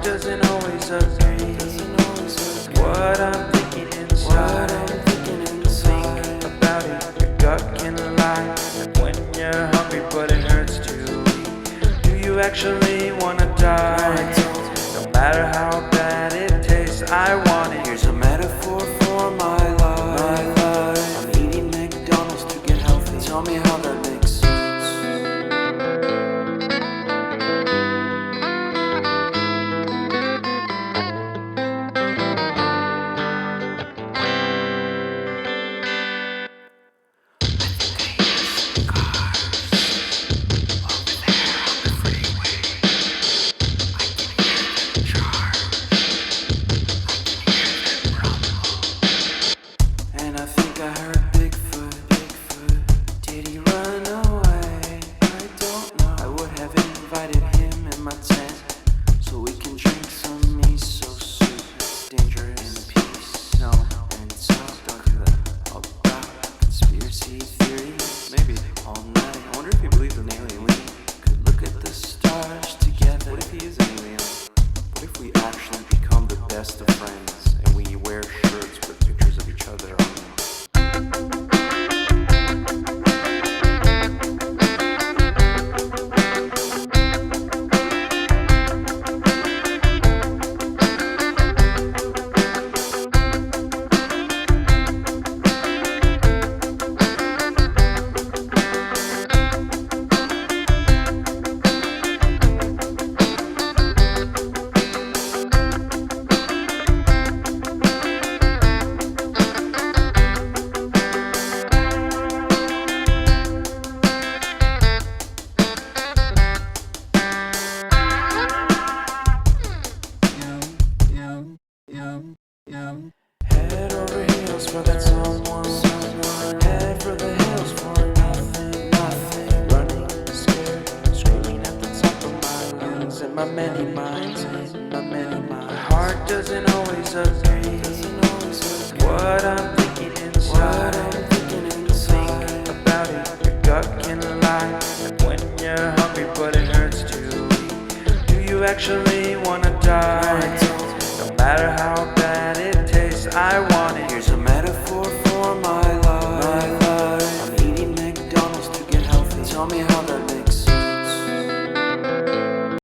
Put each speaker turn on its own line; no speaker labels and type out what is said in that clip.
doesn't always agree. What I'm thinking inside. Think about it, your gut can lie. And when you're hungry but it hurts to eat, do you actually wanna die? No matter how bad it tastes, I want it.
Here's a metaphor for my life. I'm eating McDonald's to get healthy. Tell me how that makes sense. And I think I heard Bigfoot. Did he run away? I don't know. I would have invited him in my tent so we can drink some miso soup. It's dangerous. In peace. No. And talk. Don't do that. About conspiracy theories. Maybe all night. I wonder if he believes in alien. We could look at the stars together. What if he is an alien? What if we actually become the best of friends and we wear shirts with pictures of each other on them?
Head over heels for that someone. Head for the hills for nothing. Running scared, screaming at the top of my lungs. In my many minds, my heart doesn't always agree. What I'm thinking inside. Think about it, your gut can lie. And when you're hungry but it hurts to eat, do you actually wanna die? No matter how